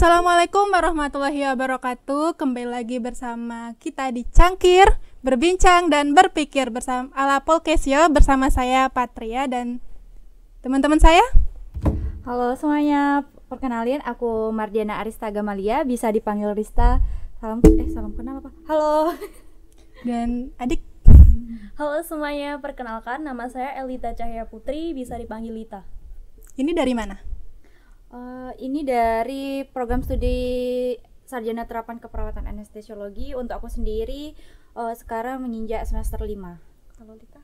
Assalamualaikum warahmatullahi wabarakatuh. Kembali lagi bersama kita di Cangkir, berbincang dan berpikir bersama ala Polkesio bersama saya Patria dan teman-teman saya. Halo semuanya, perkenalin aku Mardiana Arista Gamalia, bisa dipanggil Rista. Salam kenal apa? Halo. Dan adik. Halo semuanya, perkenalkan nama saya Elita Cahya Putri, bisa dipanggil Lita. Ini dari mana? Ini dari program studi Sarjana Terapan Keperawatan Anestesiologi. Untuk aku sendiri sekarang menginjak semester 5. Kalau Lita?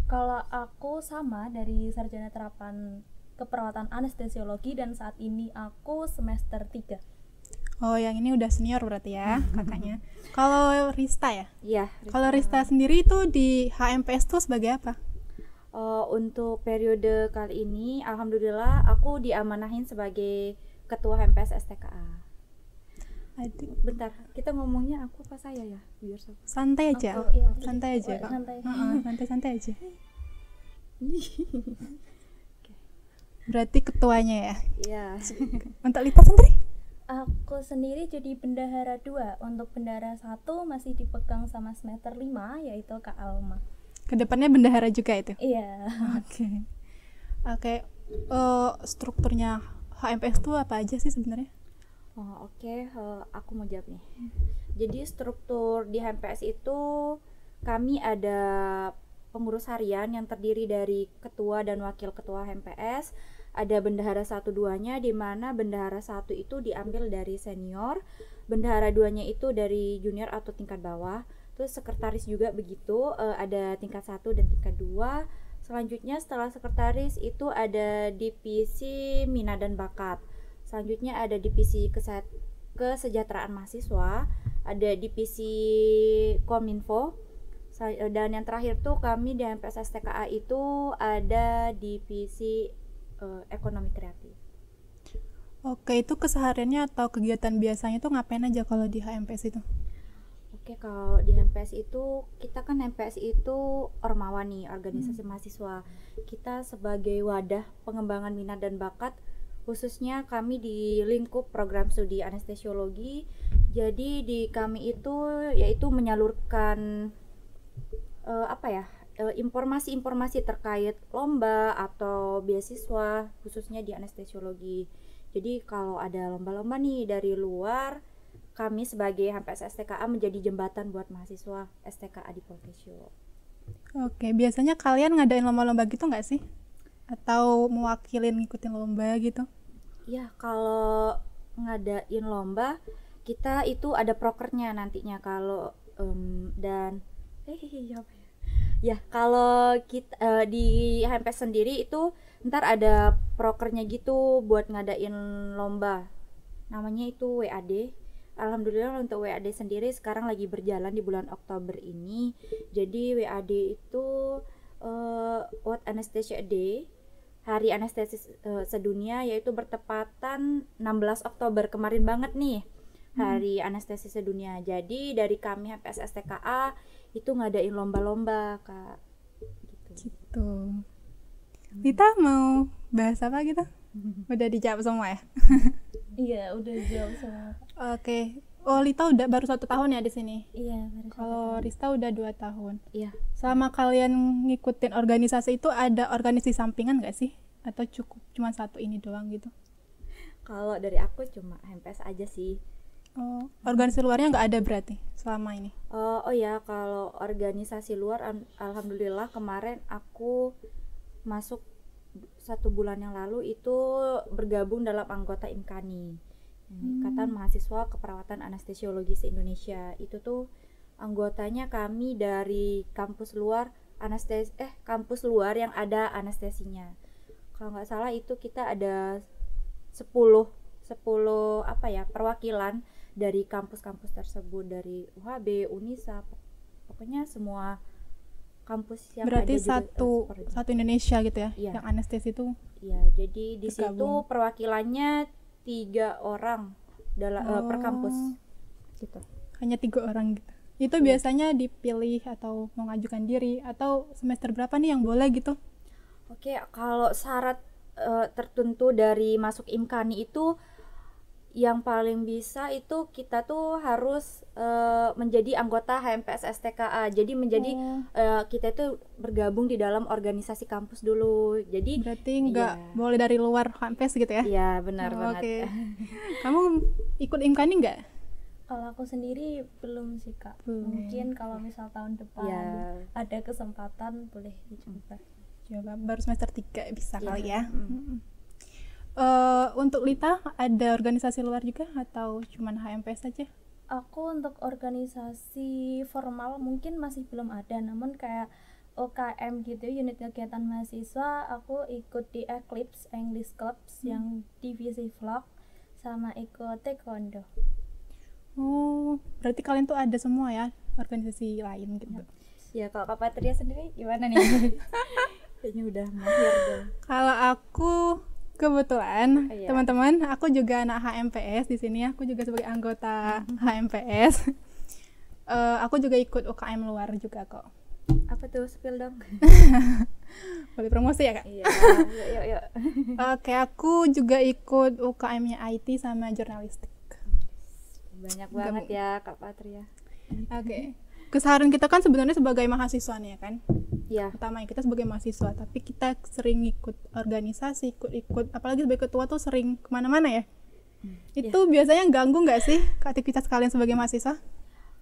Kalau aku sama dari Sarjana Terapan Keperawatan Anestesiologi dan saat ini aku semester 3. Oh, yang ini udah senior berarti ya kakaknya. Kalau Rista ya? Iya. Kalau Rista sendiri itu di HMPS tuh sebagai apa? Untuk periode kali ini, alhamdulillah aku diamanahin sebagai ketua HMPS STKA. Adik. Bentar, kita ngomongnya aku apa saya ya? Biar santai aja. Aku, iya. Santai aja. Santai aja. Berarti ketuanya ya? Iya. Untuk Lita sendiri? Aku sendiri jadi bendahara 2. Untuk bendahara 1 masih dipegang sama semester 5, yaitu Kak Alma. Kedepannya bendahara juga itu? Iya. Oke. Strukturnya HMPS itu apa aja sih sebenarnya? Aku mau jawab nih. Jadi struktur di HMPS itu kami ada pengurus harian yang terdiri dari ketua dan wakil ketua HMPS. Ada bendahara 1-2-nya, di mana bendahara 1 itu diambil dari senior, bendahara 2-nya itu dari junior atau tingkat bawah. Terus sekretaris juga begitu, ada tingkat 1 dan tingkat 2. Selanjutnya setelah sekretaris itu ada divisi minat dan bakat. Selanjutnya ada divisi kesejahteraan mahasiswa, ada divisi kominfo, dan yang terakhir tuh kami di HMPS STKA itu ada divisi ekonomi kreatif. Oke, itu kesehariannya atau kegiatan biasanya tuh ngapain aja kalau di HMPS itu? Oke, kalau di HMPS itu, kita kan HMPS itu ormawa nih, organisasi mahasiswa. Kita sebagai wadah pengembangan minat dan bakat, khususnya kami di lingkup program studi anestesiologi. Jadi di kami itu yaitu menyalurkan informasi-informasi terkait lomba atau beasiswa khususnya di anestesiologi. Jadi kalau ada lomba-lomba nih dari luar, kami sebagai HMPS STKA menjadi jembatan buat mahasiswa STKA di Polkesio. Oke, biasanya kalian ngadain lomba-lomba gitu nggak sih? Atau mewakilin ngikutin lomba gitu? Ya, kalau ngadain lomba, kita itu ada prokernya nantinya kalau kalau kita di HMPS sendiri itu ntar ada prokernya gitu buat ngadain lomba. Namanya itu WAD. Alhamdulillah untuk WAD sendiri sekarang lagi berjalan di bulan Oktober ini. Jadi WAD itu World Anesthesia Day, Hari Anestesi Sedunia, yaitu bertepatan 16 Oktober kemarin banget nih, Hari Anestesi Sedunia. Jadi dari kami HMPS STKA itu ngadain lomba-lomba, Kak. Gitu. Lita mau bahas apa gitu? Udah dijawab semua ya? Iya, udah jauh sama. Oke. Oh, Lita udah baru 1 tahun ya di sini. Iya, Kalau Rista udah 2 tahun. Iya. Selama kalian ngikutin organisasi itu ada organisasi sampingan nggak sih? Atau cukup cuma satu ini doang gitu? Kalau dari aku cuma HMPS aja sih. Oh, organisasi luarnya nggak ada berarti selama ini? Oh ya, kalau organisasi luar, alhamdulillah kemarin aku masuk 1 bulan yang lalu itu bergabung dalam anggota IMKANI, Ikatan Mahasiswa Keperawatan Anestesiologi se-Indonesia. Itu tuh anggotanya kami dari kampus luar kampus luar yang ada anestesinya. Kalau nggak salah itu kita ada 10 perwakilan dari kampus-kampus tersebut, dari UHB, Unisa, pokoknya semua kampus yang berarti ada juga, satu Indonesia gitu ya, iya. yang anestesi itu. Iya, jadi di situ perwakilannya 3 orang per kampus gitu. Hanya 3 orang gitu. Itu biasanya dipilih atau mengajukan diri, atau semester berapa nih yang boleh gitu? Oke, kalau syarat tertentu dari masuk IMKANI itu yang paling bisa itu kita tuh harus menjadi anggota HMPS STKA. Jadi menjadi kita itu bergabung di dalam organisasi kampus dulu. Jadi Berarti nggak boleh dari luar HMPS gitu ya? Iya, benar banget. Oke. Kamu ikut IMKANI nggak? Kalau aku sendiri belum sih Kak. Mungkin kalau misal tahun depan ada kesempatan boleh dicoba. Coba baru semester 3 bisa kali ya. Untuk Lita ada organisasi luar juga atau cuman HMPS saja? Aku untuk organisasi formal mungkin masih belum ada, namun kayak OKM gitu, unit kegiatan mahasiswa, aku ikut di Eclipse English Clubs yang divisi vlog, sama ikut taekwondo. Oh, berarti kalian tuh ada semua ya organisasi lain gitu. Ya, kalau Kak Patria sendiri gimana nih? Kayaknya udah mahir deh. Kalau aku kebetulan teman-teman, aku juga anak HMPS di sini. Aku juga sebagai anggota HMPS. Aku juga ikut UKM luar juga kok. Apa tuh, spill dong? Boleh promosi ya Kak? Iya, yuk. Oke, aku juga ikut UKM-nya IT sama jurnalistik. Banyak banget ya Kak Patria. Oke. Keseharian kita kan sebenarnya sebagai mahasiswa nih ya kan? Iya. Utamanya kita sebagai mahasiswa, tapi kita sering ikut organisasi, ikut apalagi sebagai ketua tuh sering kemana-mana ya. Itu biasanya ganggu nggak sih aktivitas kalian sebagai mahasiswa?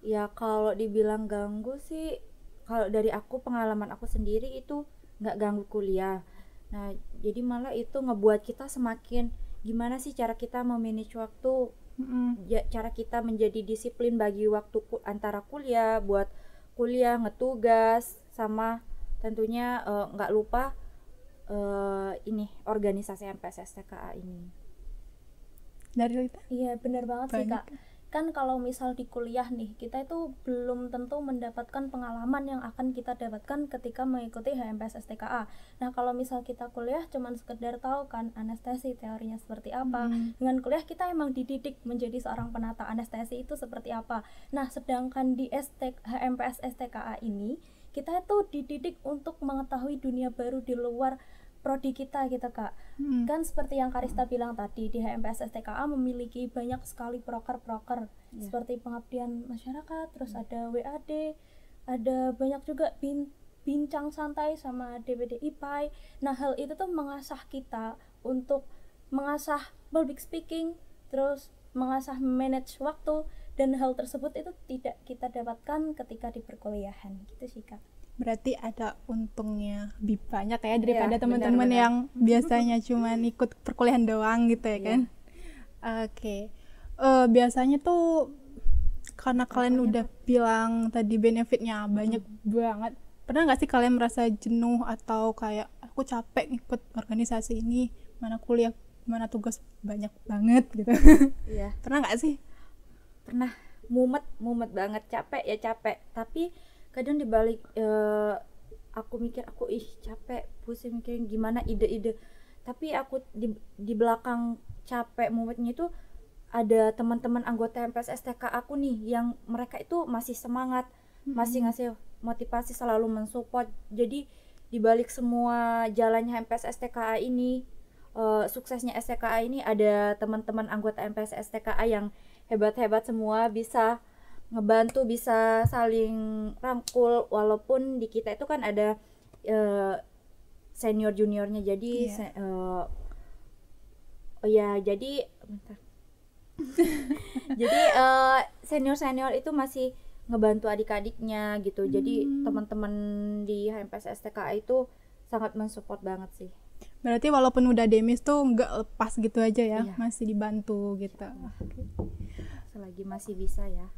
Ya kalau dibilang ganggu sih, kalau dari aku, pengalaman aku sendiri itu nggak ganggu kuliah. Nah jadi malah itu ngebuat kita semakin gimana sih cara kita memanage waktu, cara kita menjadi disiplin bagi waktu antara kuliah, buat kuliah, ngetugas, sama tentunya nggak lupa ini organisasi HMPS STKA ini. Dari Lita? Iya benar banget sih Banyak. Kak. Kan kalau misal di kuliah nih, kita itu belum tentu mendapatkan pengalaman yang akan kita dapatkan ketika mengikuti HMPS STKA. Nah kalau misal kita kuliah cuman sekedar tahu kan anestesi teorinya seperti apa. Dengan kuliah kita emang dididik menjadi seorang penata anestesi itu seperti apa. Nah sedangkan di HMPS STKA ini kita itu dididik untuk mengetahui dunia baru di luar prodi kita gitu Kak. Kan seperti yang Karista bilang tadi, di HMPS STKA memiliki banyak sekali proker-proker seperti pengabdian masyarakat, terus ada WAD, ada banyak juga bincang santai sama DWD IPAI. Nah hal itu tuh mengasah kita untuk mengasah public speaking, terus mengasah manage waktu, dan hal tersebut itu tidak kita dapatkan ketika di perkuliahan gitu sih Kak. Berarti ada untungnya lebih banyak ya daripada Iya, teman-teman benar-benar. yang biasanya cuma ikut perkuliahan doang gitu ya kan? Oke. Biasanya tuh karena kalian udah bilang tadi benefitnya banyak banget. Pernah nggak sih kalian merasa jenuh atau kayak aku capek ikut organisasi ini, mana kuliah, mana tugas banyak banget gitu? Iya. Pernah nggak sih? Pernah, mumet banget, capek ya capek, tapi kadang dibalik aku mikir capek, pusing mikirin gimana ide-ide, tapi aku di belakang capek mumetnya itu ada teman-teman anggota HMPS STK aku nih yang mereka itu masih semangat, masih ngasih motivasi, selalu mensupport. Jadi dibalik semua jalannya HMPS STKA ini, suksesnya STKA ini, ada teman-teman anggota HMPS STKA yang hebat-hebat semua, bisa ngebantu, bisa saling rangkul, walaupun di kita itu kan ada senior juniornya. Jadi jadi bentar. Jadi senior itu masih ngebantu adik-adiknya gitu. Jadi teman-teman di HMPS STKA itu sangat mensupport banget sih. Berarti walaupun udah demis tuh nggak lepas gitu aja ya, masih dibantu gitu. Selagi masih bisa ya.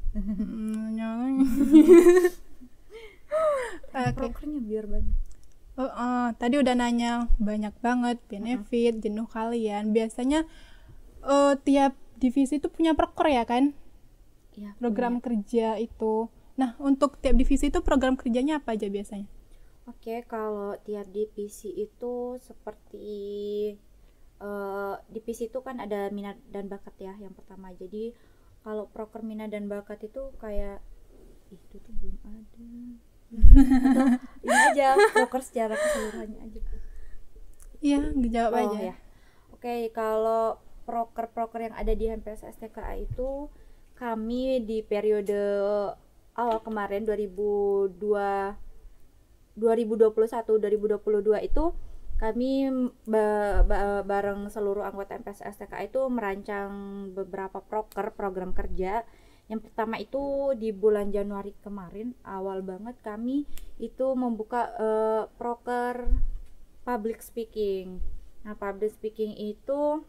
Prokernya biar banyak. Tadi udah nanya banyak banget benefit, jenuh kalian. Biasanya tiap divisi itu punya proker ya kan? Ya, program kerja itu. Nah, untuk tiap divisi itu program kerjanya apa aja biasanya? Oke, kalau tiap divisi itu seperti divisi itu kan ada minat dan bakat ya yang pertama. Jadi kalau proker minat dan bakat itu kayak itu tuh belum ada. Atau ini aja proker secara keseluruhannya aja. Iya, dijawab aja. Ya. Oke, kalau proker-proker yang ada di HMPS STKA itu kami di periode awal kemarin 2021 itu kami bareng seluruh anggota MPS STKA itu merancang beberapa program kerja. Yang pertama itu di bulan Januari kemarin, awal banget kami itu membuka proker public speaking. Nah, public speaking itu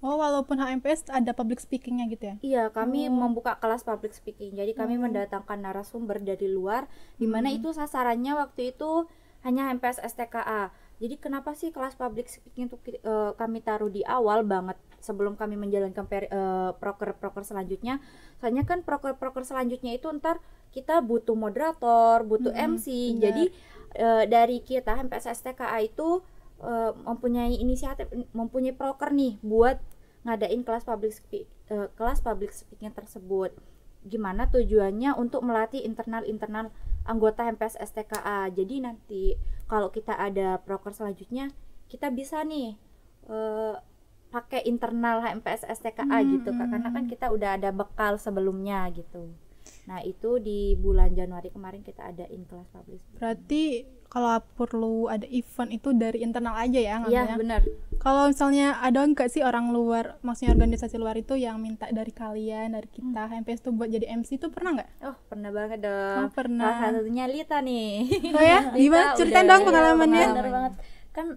walaupun HMPS ada public speakingnya gitu ya? Iya, kami membuka kelas public speaking. Jadi kami mendatangkan narasumber dari luar, di mana itu sasarannya waktu itu hanya HMPS STKA. Jadi kenapa sih kelas public speaking itu kami taruh di awal banget sebelum kami menjalankan proker selanjutnya? Soalnya kan proker selanjutnya itu ntar kita butuh moderator, butuh MC. Benar. Jadi dari kita HMPS STKA itu mempunyai inisiatif, mempunyai proker nih buat ngadain kelas public speaking tersebut. Gimana tujuannya? Untuk melatih internal anggota HMPS STKA. Jadi nanti kalau kita ada proker selanjutnya, kita bisa nih pakai internal HMPS STKA gitu, karena kan kita udah ada bekal sebelumnya gitu. Nah, itu di bulan Januari kemarin kita adain kelas public speaking. Berarti kalau perlu ada event itu dari internal aja ya ngambilnya? Iya, benar. Kalau misalnya ada nggak sih orang luar, maksudnya organisasi luar itu yang minta dari kalian, dari kita HMPS tuh buat jadi MC tuh pernah nggak? Oh, pernah banget dong. Oh, pernah. Salah satunya Lita nih. Oh ya, gimana? Ceritain dong pengalamannya. Bener banget. Kan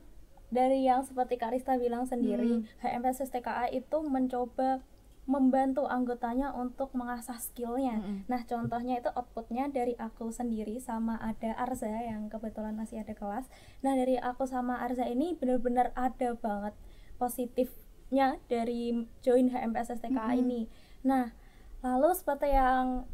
dari yang seperti Karista bilang sendiri, HMPS STKA itu mencoba membantu anggotanya untuk mengasah skillnya. Nah, contohnya itu outputnya dari aku sendiri sama ada Arza yang kebetulan masih ada kelas. Nah, dari aku sama Arza ini benar-benar ada banget positifnya dari join HMPS STKA ini. Nah, lalu seperti yang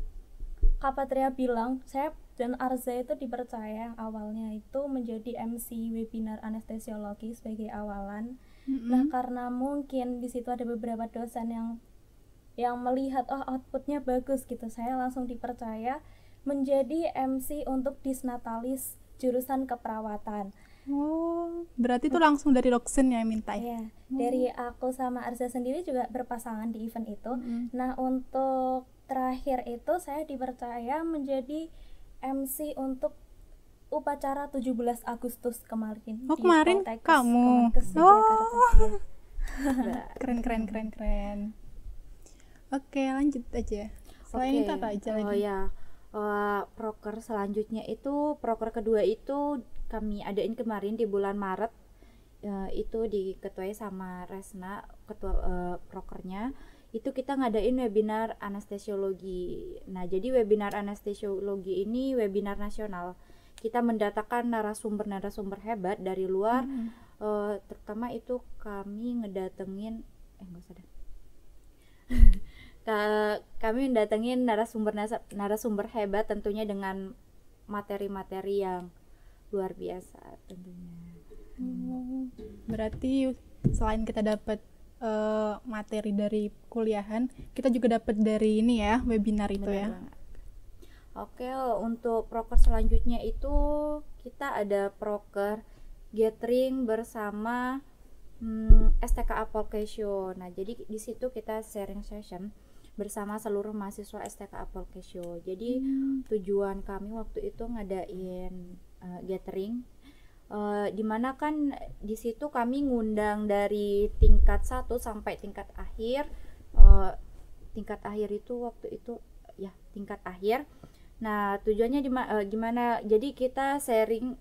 Kak Patria bilang, saya dan Arza itu dipercaya awalnya itu menjadi MC webinar anestesiologi sebagai awalan. Nah, karena mungkin di situ ada beberapa dosen yang melihat outputnya bagus gitu, saya langsung dipercaya menjadi MC untuk disnatalis jurusan keperawatan. Oh, berarti itu langsung dari Doksen ya minta ya? Iya, dari aku sama Arza sendiri juga berpasangan di event itu. Nah, untuk terakhir itu saya dipercaya menjadi MC untuk upacara 17 Agustus kemarin. Oh, di kemarin Poltekkes kamu? Kemenkes Yogyakarta. Keren. Oke, lanjut aja. Selain itu apa aja lagi? Oh ya, proker selanjutnya itu, proker kedua itu kami adain kemarin di bulan Maret. Itu diketuai sama Resna, ketua prokernya. Itu kita ngadain webinar anestesiologi. Nah, jadi webinar anestesiologi ini webinar nasional. Kita mendatangkan narasumber hebat dari luar. Terutama itu kami ngedatengin kami mendatengin narasumber hebat, tentunya dengan materi-materi yang luar biasa tentunya. Berarti selain kita dapat materi dari kuliahan, kita juga dapat dari ini ya, webinar itu. Benar ya banget. Oke, untuk proker selanjutnya itu kita ada proker gathering bersama STKA Polkesio. Nah, jadi di situ kita sharing session bersama seluruh mahasiswa STKA Polkesio. Jadi tujuan kami waktu itu ngadain gathering, dimana kan di situ kami ngundang dari tingkat 1 sampai tingkat akhir. Tingkat akhir itu waktu itu ya tingkat akhir. Nah, tujuannya gimana? Jadi kita sharing,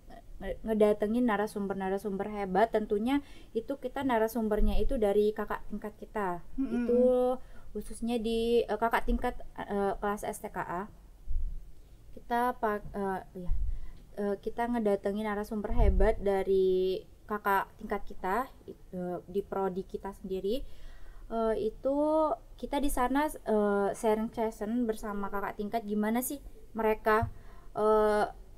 ngedatengin narasumber hebat. Tentunya itu kita narasumbernya itu dari kakak tingkat kita. Itu khususnya di kakak tingkat kelas STKA. Kita ngedatengin narasumber hebat dari kakak tingkat kita di prodi kita sendiri. Itu kita di sana sharing session bersama kakak tingkat, gimana sih mereka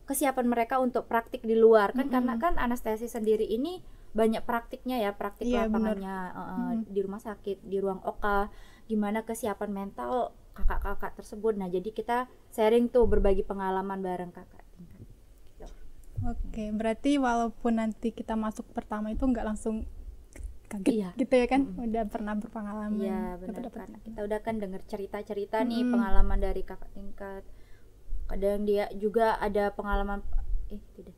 kesiapan mereka untuk praktik di luar kan, karena kan anestesi sendiri ini banyak praktiknya ya, praktik lapangannya di rumah sakit, di ruang OKA, gimana kesiapan mental kakak-kakak tersebut. Nah, jadi kita sharing tuh, berbagi pengalaman bareng kakak tingkat. Oke, berarti walaupun nanti kita masuk pertama itu nggak langsung kaget Iya. gitu ya kan, udah pernah berpengalaman. Iya benar dapat-dapat. kan. Kita udah kan denger cerita-cerita nih pengalaman dari kakak tingkat. Kadang dia juga ada pengalaman tidak.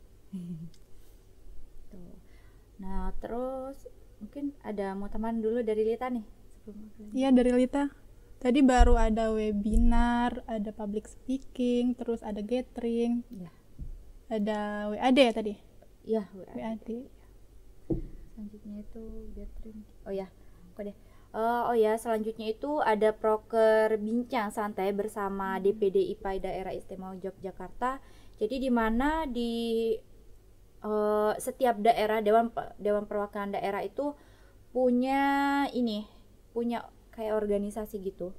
Tuh. Nah, terus mungkin ada mau teman dulu dari Lita nih sebelum aku lanjut. Iya, dari Lita. Tadi baru ada webinar, ada public speaking, terus ada gathering, Ya. ada WAD ya tadi. Iya, WAD. selanjutnya itu gathering. Oh ya, kok deh. Oh ya, selanjutnya itu ada proker bincang santai bersama DPD IPA Daerah Istimewa Yogyakarta. Jadi di mana di setiap daerah dewan perwakilan daerah itu punya kayak organisasi gitu.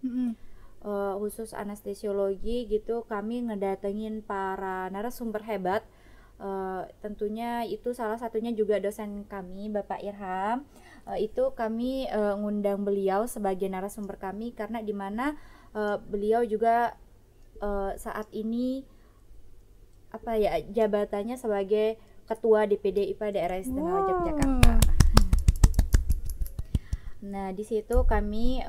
Khusus anestesiologi gitu, kami ngedatengin para narasumber hebat. Tentunya itu salah satunya juga dosen kami Bapak Irham. Itu kami ngundang beliau sebagai narasumber kami karena di mana beliau juga saat ini jabatannya sebagai Ketua DPD IPA Daerah Istimewa Yogyakarta. Nah, di situ kami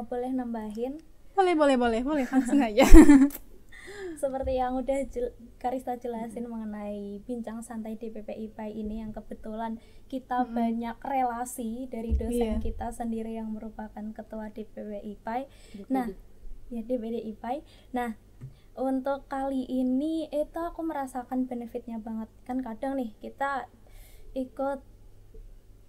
Boleh nambahin Boleh langsung aja. seperti yang udah Karista jelasin mengenai bincang santai DPP IPA ini, yang kebetulan kita banyak relasi dari dosen kita sendiri yang merupakan ketua DPP IPA. Nah, ya DPD IPA. Nah, untuk kali ini itu aku merasakan benefitnya banget. Kan kadang nih kita ikut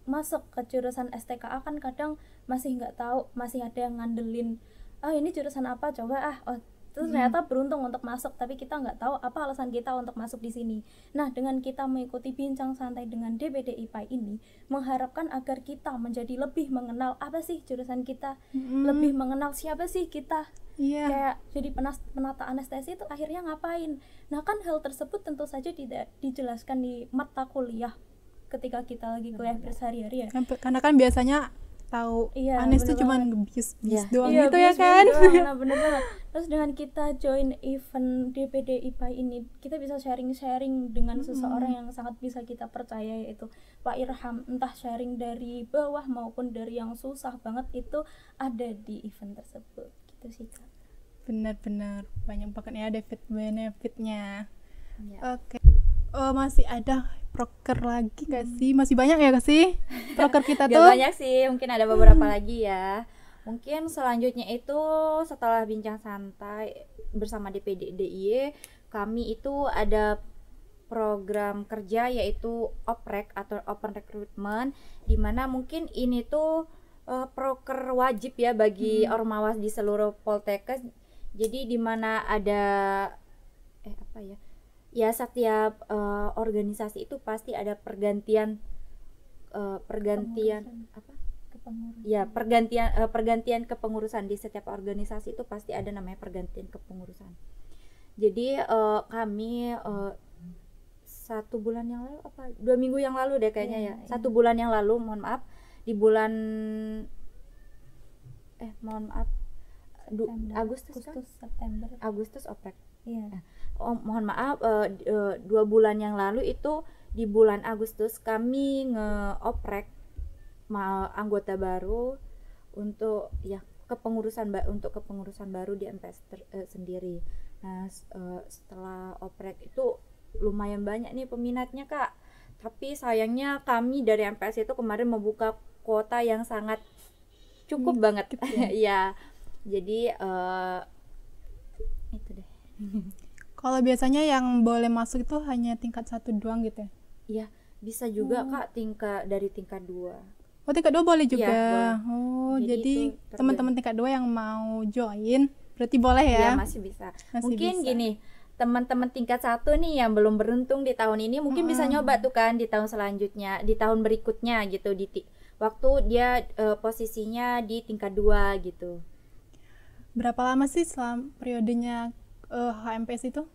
masuk ke jurusan STKA kan kadang masih nggak tahu, masih ada yang ngandelin ini jurusan apa coba terus ternyata beruntung untuk masuk, tapi kita nggak tahu apa alasan kita untuk masuk di sini. Nah, dengan kita mengikuti bincang santai dengan DPD IPA ini, mengharapkan agar kita menjadi lebih mengenal apa sih jurusan kita, lebih mengenal siapa sih kita. Kayak jadi penata anestesi itu akhirnya ngapain. Nah, kan hal tersebut tentu saja tidak dijelaskan di mata kuliah ketika kita lagi kuliah bersehari-hari ya. Karena kan biasanya tahu anes itu cuma ngebius doang gitu ya bius kan. Nah, bener banget. Terus dengan kita join event DPD IPA ini, kita bisa sharing-sharing dengan seseorang yang sangat bisa kita percaya, yaitu Pak Irham. Entah sharing dari bawah maupun dari yang susah banget itu ada di event tersebut. Gitu sih Kak. Benar-benar banyak banget ya benefitnya. Ya. Oke. Masih ada proker lagi gak sih? Masih banyak ya gak sih proker kita tuh? Gak banyak sih, mungkin ada beberapa lagi ya. Mungkin selanjutnya itu setelah bincang santai bersama DPD DIY, kami itu ada program kerja yaitu OPREK atau Open Recruitment, di mana mungkin ini tuh proker wajib ya bagi ormawas di seluruh Poltekkes. Jadi di mana ada setiap organisasi itu pasti ada pergantian kepengurusan di setiap organisasi itu pasti ada namanya pergantian kepengurusan. Jadi kami 1 bulan yang lalu 2 minggu yang lalu deh kayaknya 1 bulan yang lalu, mohon maaf, di bulan Agustus oprek. Mohon maaf, 2 bulan yang lalu itu di bulan Agustus kami ngeoprek anggota baru untuk kepengurusan baru di MPS sendiri. Nah, setelah oprek itu lumayan banyak nih peminatnya Kak. Tapi sayangnya kami dari MPS itu kemarin membuka kuota yang sangat cukup banget. Ya. Jadi itu deh. Kalau biasanya yang boleh masuk itu hanya tingkat 1 doang gitu ya? Iya, bisa juga Kak dari tingkat 2. Oh, tingkat 2 boleh juga. Ya, boleh. Jadi teman-teman tingkat 2 yang mau join berarti boleh ya? Iya, masih bisa. Mungkin gini, teman-teman tingkat 1 nih yang belum beruntung di tahun ini mungkin bisa nyoba tuh kan di tahun selanjutnya, di tahun berikutnya gitu, waktu dia posisinya di tingkat 2 gitu. Berapa lama sih periodenya HMPS itu?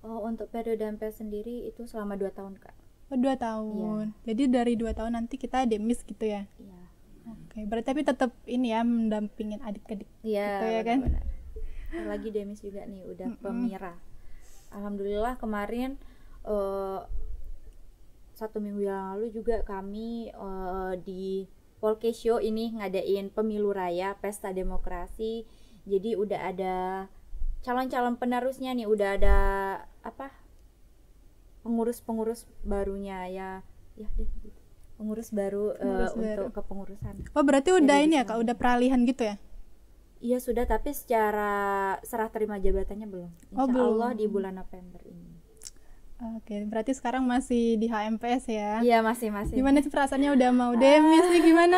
Untuk periode HMPS sendiri itu selama 2 tahun Kak. 2 tahun. Iya. Jadi dari 2 tahun nanti kita demis gitu ya? Iya. Oke, berarti tapi tetap ini ya mendampingin adik-adik gitu ya kan? Benar. Lagi demis juga nih, udah pemira. Alhamdulillah kemarin 1 minggu yang lalu juga kami di Polkesio ini ngadain pemilu raya pesta demokrasi. Jadi udah ada calon-calon penerusnya nih, udah ada apa pengurus barunya ya deh gitu. Pengurus baru untuk kepengurusan. Oh, berarti udah Jadi ini ya Kak, udah peralihan gitu ya? Iya sudah, tapi secara serah terima jabatannya belum. Insya belum. Allah di bulan November ini. Oke, berarti sekarang masih di HMPS ya? Iya masih. Gimana sih perasaannya udah mau demis nih, gimana?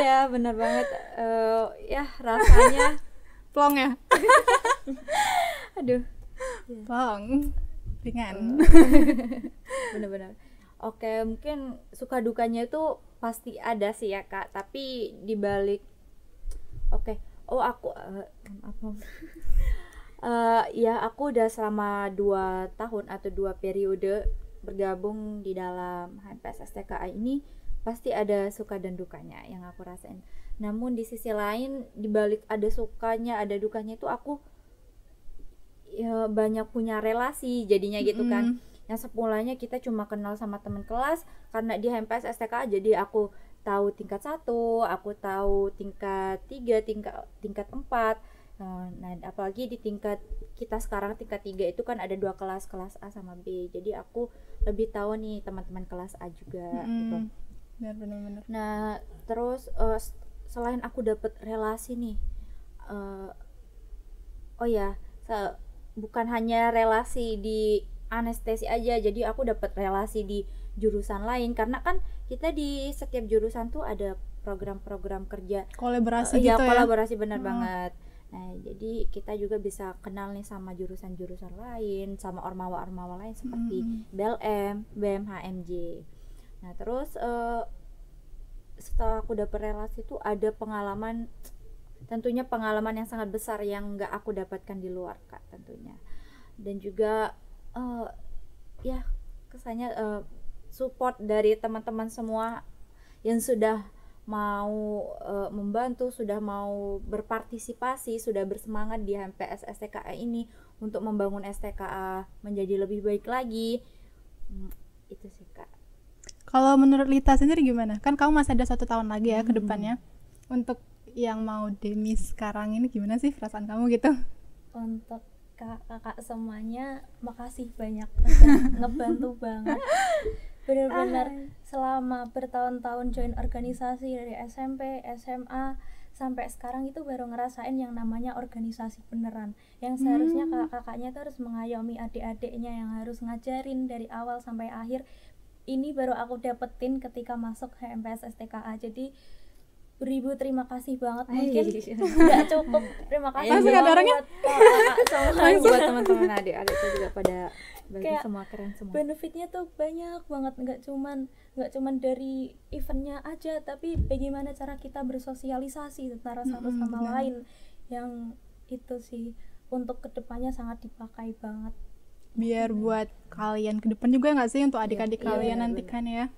Iya benar banget. Ya rasanya Plong ya? aduh Plong. Ringan. benar-benar. Oke, mungkin suka dukanya itu pasti ada sih ya Kak, tapi dibalik ya aku udah selama 2 tahun atau 2 periode bergabung di dalam HMPS STKA ini, pasti ada suka dan dukanya yang aku rasain. Namun di sisi lain, dibalik ada sukanya ada dukanya itu aku ya banyak punya relasi jadinya gitu kan. Yang semulanya kita cuma kenal sama teman kelas, karena di HMPS STKA jadi aku tahu tingkat 1, aku tahu tingkat 3, tingkat 4. Nah, apalagi di tingkat kita sekarang tingkat 3 itu kan ada 2 kelas A sama B. Jadi aku lebih tahu nih teman-teman kelas A juga gitu. Benar. Nah, terus selain aku dapat relasi nih, bukan hanya relasi di anestesi aja, jadi aku dapat relasi di jurusan lain, karena kan kita di setiap jurusan tuh ada program-program kerja Kolaborasi gitu ya? Kolaborasi benar banget. Nah, jadi kita juga bisa kenal nih sama jurusan-jurusan lain, sama ormawa-ormawa lain seperti BLM, BEM, HMJ. Nah, terus setelah aku dapet relasi itu ada tentunya pengalaman yang sangat besar yang nggak aku dapatkan di luar Kak tentunya. Dan juga ya kesannya support dari teman-teman semua yang sudah mau membantu, sudah mau berpartisipasi, sudah bersemangat di HMPS STKA ini untuk membangun STKA menjadi lebih baik lagi. Itu sih Kak. Kalau menurut Lita sendiri gimana? Kan kamu masih ada 1 tahun lagi ya ke depannya. Untuk yang mau demis sekarang ini gimana sih perasaan kamu gitu? Untuk kakak semuanya makasih banyak, udah ngebantu banget. Benar-benar selama bertahun-tahun join organisasi dari SMP, SMA sampai sekarang itu baru ngerasain yang namanya organisasi beneran. Yang seharusnya kakak-kakaknya tuh harus mengayomi adik-adiknya, yang harus ngajarin dari awal sampai akhir. Ini baru aku dapetin ketika masuk HMPS STKA. Jadi beribu terima kasih banget, mungkin nggak cukup terima kasih buat kakak buat teman-teman adik-adik itu juga pada kayak semua keren semua. Benefitnya tuh banyak banget, nggak cuman dari eventnya aja, tapi bagaimana cara kita bersosialisasi antara satu sama lain, yang itu sih untuk kedepannya sangat dipakai banget. Biar buat kalian ke depan juga nggak sih, untuk adik-adik kalian nanti kan ya.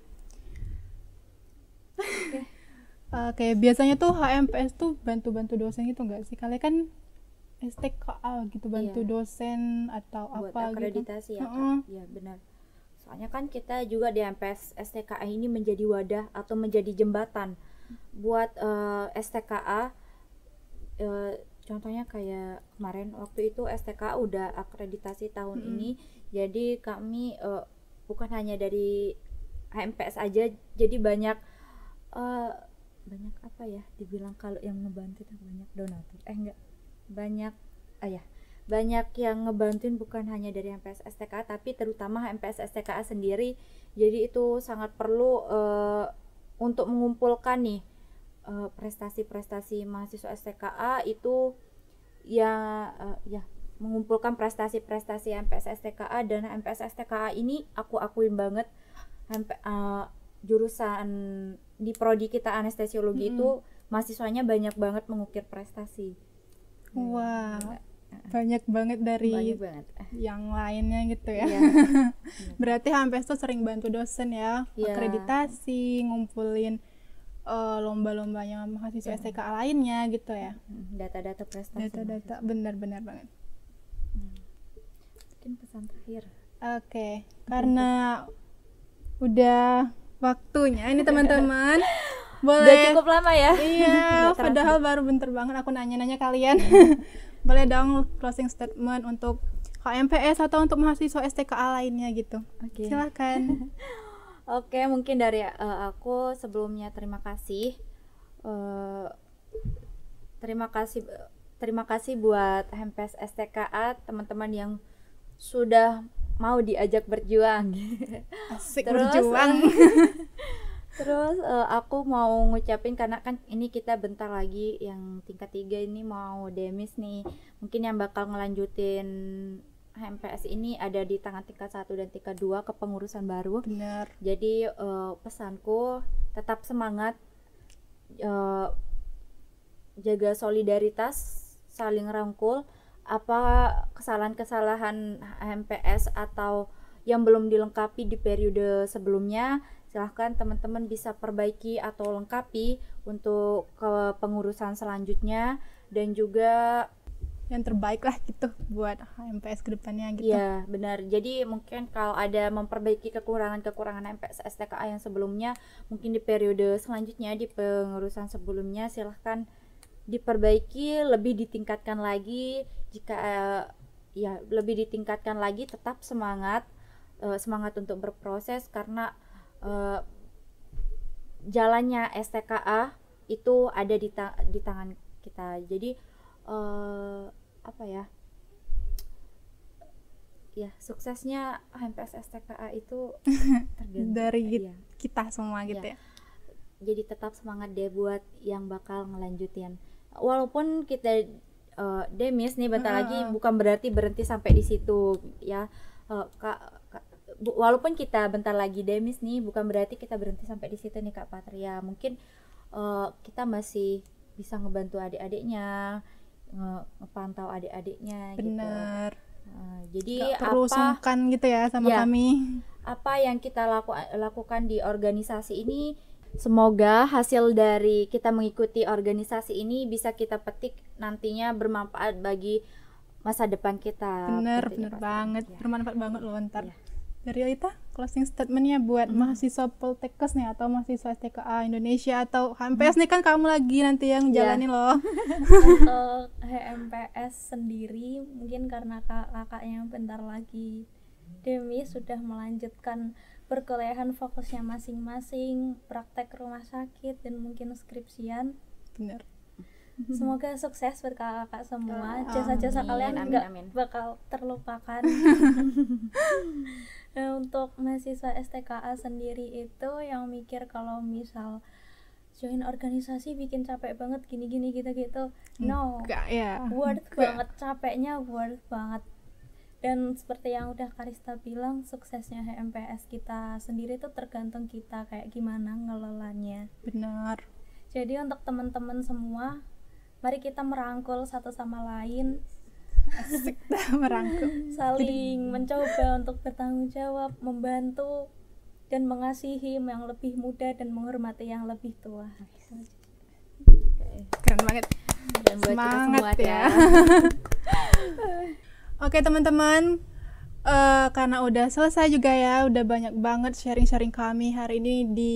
Kayak biasanya tuh HMPS tuh bantu-bantu dosen gitu nggak sih? Kalian kan STKA gitu, bantu dosen atau buat apa akreditasi gitu. ya Kak. Iya benar. Soalnya kan kita juga di HMPS STKA ini menjadi wadah atau menjadi jembatan buat STKA. Contohnya kayak kemarin waktu itu STKA udah akreditasi tahun ini. Jadi kami bukan hanya dari HMPS aja, jadi banyak apa ya dibilang, kalau yang ngebantu itu banyak donatur banyak yang ngebantuin, bukan hanya dari HMPS STKA tapi terutama HMPS STKA sendiri. Jadi itu sangat perlu untuk mengumpulkan nih prestasi-prestasi mahasiswa STKA itu mengumpulkan prestasi-prestasi HMPS STKA. Dan HMPS STKA ini aku akuin banget, jurusan di prodi kita anestesiologi itu mahasiswanya banyak banget mengukir prestasi. Banyak banget dari yang lainnya gitu ya. Berarti HMPS tuh sering bantu dosen ya, akreditasi, ngumpulin lomba-lombanya mahasiswa STKA lainnya gitu ya. Data-data prestasi. Data-data benar-benar banget. Mungkin pesan terakhir. Oke, karena udah waktunya ini teman-teman. Udah Boleh. cukup lama ya. Iya, Nggak terasa. padahal baru bentar banget aku nanya-nanya kalian. Boleh dong closing statement untuk HMPS atau untuk mahasiswa STKA lainnya gitu. Oke. Silakan. Oke, mungkin dari aku sebelumnya terima kasih. Terima kasih buat HMPS STKA, teman-teman yang sudah mau diajak berjuang. Asik Terus, berjuang. Terus aku mau ngucapin, karena kan ini kita bentar lagi yang tingkat 3 ini mau demis nih. Mungkin yang bakal ngelanjutin HMPS ini ada di tangan tingkat 1 dan tingkat 2 kepengurusan baru. Bener. Jadi pesanku tetap semangat, jaga solidaritas, saling rangkul. Apa kesalahan-kesalahan HMPS atau yang belum dilengkapi di periode sebelumnya, silahkan teman-teman bisa perbaiki atau lengkapi untuk kepengurusan selanjutnya, dan juga Yang terbaik lah gitu buat HMPS kedepannya gitu. iya benar. Jadi mungkin kalau ada memperbaiki kekurangan-kekurangan HMPS STKA yang sebelumnya, mungkin di periode selanjutnya, di pengurusan sebelumnya, silahkan diperbaiki, lebih ditingkatkan lagi. Jika ya lebih ditingkatkan lagi, tetap semangat, semangat untuk berproses, karena jalannya STKA itu ada di tangan kita. Jadi apa ya, suksesnya HMPS STKA itu tergantung Dari iya. kita semua gitu Iya. ya. Jadi tetap semangat deh buat yang bakal ngelanjutin. Walaupun kita demis nih bentar lagi, bukan berarti berhenti sampai di situ ya. Walaupun kita bentar lagi demis nih, bukan berarti kita berhenti sampai di situ nih Kak Patria. Mungkin kita masih bisa ngebantu adik-adiknya, ngepantau adik-adiknya gitu. Bener. Jadi Gak perlu sungkan gitu ya sama Ya. kami. apa yang kita lakukan di organisasi ini, semoga hasil dari kita mengikuti organisasi ini bisa kita petik nantinya bermanfaat bagi masa depan kita. Bener, Tentunya bener pasti. banget. Ya. Bermanfaat banget loh ntar. Iya. Dari Lita, closing statementnya buat mahasiswa Poltekkes nih, atau mahasiswa STKA Indonesia, atau HMPS nih, kan kamu lagi nanti yang Iya. jalanin loh. Untuk HMPS sendiri, mungkin karena kakaknya bentar lagi demis, sudah melanjutkan perkuliahan fokusnya masing-masing, praktek rumah sakit dan mungkin skripsian. Bener. Semoga sukses buat kakak semua. Amin, Jasa-jasa kalian amin, nggak amin. bakal terlupakan. Dan untuk mahasiswa STKA sendiri itu yang mikir kalau misal join organisasi bikin capek banget gini-gini gitu-gitu, no, Enggak ya. worth Enggak. banget, capeknya worth banget. Dan seperti yang udah Karista bilang, suksesnya HMPS kita sendiri itu tergantung kita kayak gimana ngelolanya. Bener. Jadi untuk teman-teman semua, mari kita merangkul satu sama lain, Asik dah merangkul. saling mencoba untuk bertanggung jawab, membantu dan mengasihi yang lebih muda dan menghormati yang lebih tua. Keren banget. Dan buat kita semua Semangat ya. Oke teman-teman, karena udah selesai juga ya, udah banyak banget sharing-sharing kami hari ini di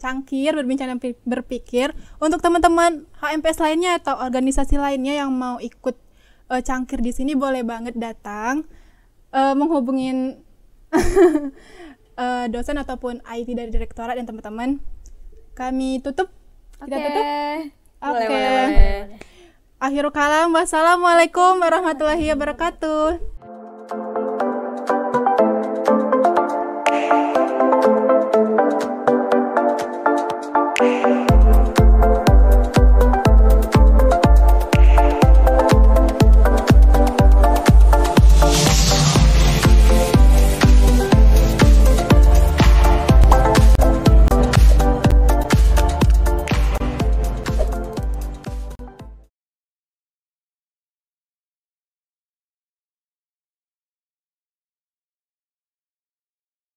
Cangkir Berbincang dan Berpikir. Untuk teman-teman HMPS lainnya atau organisasi lainnya yang mau ikut cangkir di sini, boleh banget datang, menghubungin dosen ataupun IT dari direktorat dan teman-teman. Kami tutup. Kita tutup. Boleh, Oke. boleh. Akhirul kalam, wassalamualaikum warahmatullahi wabarakatuh.